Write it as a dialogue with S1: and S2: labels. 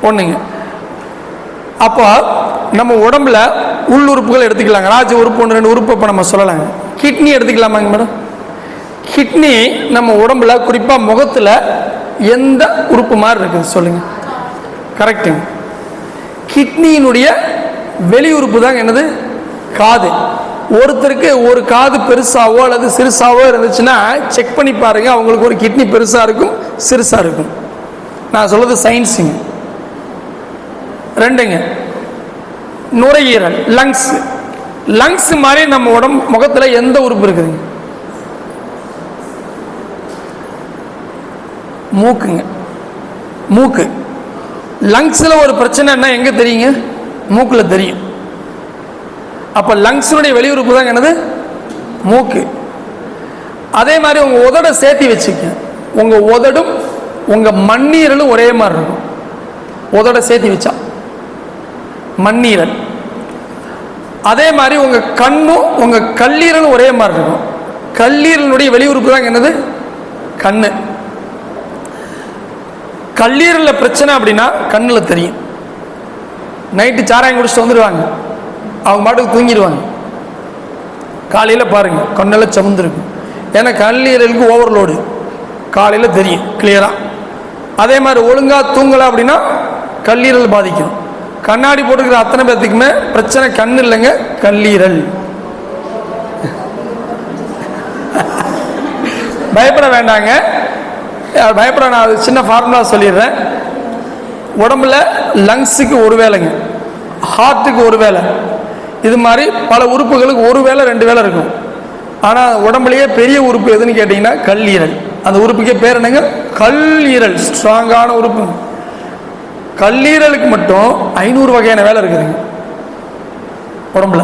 S1: ஒன்றுங்க. அப்போ நம்ம உடம்புல உள்ளுறுப்புகள் எடுத்துக்கலாங்க. ராஜ உறுப்பு 1-2 உறுப்பு இப்போ நம்ம சொல்லலாங்க. Kidney எடுத்துக்கலாமாங்க madam? கிட்னி நம்ம உடம்புல குறிப்பாக முகத்தில் எந்த உறுப்பு மாதிரி இருக்குது சொல்லுங்கள்? கரெக்டுங்க. கிட்னியினுடைய வெளி உறுப்பு தாங்க என்னது? காது. ஒருத்தருக்கு ஒரு காது பெருசாவோ அல்லது சிறுசாவோ இருந்துச்சுன்னா செக் பண்ணி பாருங்க, அவங்களுக்கு ஒரு கிட்னி பெருசாக இருக்கும் சிறுசாக இருக்கும். நான் சொல்றது சயின்ஸுங்க. 2ங்க, நுரையீரல், லங்ஸ். லங்ஸ் மாதிரி நம்ம உடம்பு முகத்தில் எந்த உறுப்பு இருக்குதுங்க? மூக்குங்க. மூக்கு. லங்ஸில் ஒரு பிரச்சனைன்னா எங்கே தெரியுங்க? மூக்கில் தெரியும். அப்போ லங்ஸினுடைய வெளியுறுப்பு தான் என்னது? மூக்கு. அதே மாதிரி உங்கள் உதட சேர்த்தி வச்சுக்க. உங்கள் உதடும் உங்கள் மண்ணீரலும் ஒரே மாதிரி இருக்கும். உதட சேர்த்தி வச்சா மண்ணீரல். அதே மாதிரி உங்கள் கண்ணும் உங்கள் கல்லீரலும் ஒரே மாதிரி இருக்கும். கல்லீரலுடைய வெளியுறுப்பு தான் என்னது? கண்ணு. கல்லீரலில் பிரச்சனை அப்படின்னா கண்ணில் தெரியும். நைட்டு சாராயம் குடிச்சிட்டு வந்துடுவாங்க, அவங்க பாட்டுக்கு தூங்கிடுவாங்க. காலையில் பாருங்கள் கண்ணெல்லாம் சமுந்துருக்கும். ஏன்னா கல்லீரலுக்கு ஓவர்லோடு காலையில் தெரியும் கிளியராக. அதே மாதிரி ஒழுங்காக தூங்கலை அப்படின்னா கல்லீரல் பாதிக்கும். கண்ணாடி போட்டுக்கிற அத்தனை பேர்த்துக்குமே பிரச்சனை கண் இல்லைங்க, கல்லீரல். பயப்பட வேண்டாங்க, பயப்பட. நான் சின்ன ஃபார்முலா சொல்லிடுறேன். உடம்புல லங்ஸுக்கு ஒரு வேலைங்க, ஹார்ட்டுக்கு ஒரு வேலை, இது மாதிரி பல உறுப்புகளுக்கு ஒரு வேலை 2 வேலை இருக்கும். ஆனால் உடம்புலேயே பெரிய உறுப்பு எதுன்னு கேட்டிங்கன்னா கல்லீரல். அந்த உறுப்புக்கே பேர் என்னங்க? கல்லீரல். ஸ்ட்ராங்கான உறுப்பு. கல்லீரலுக்கு மட்டும் 500 வகையான வேலை இருக்குதுங்க உடம்புல.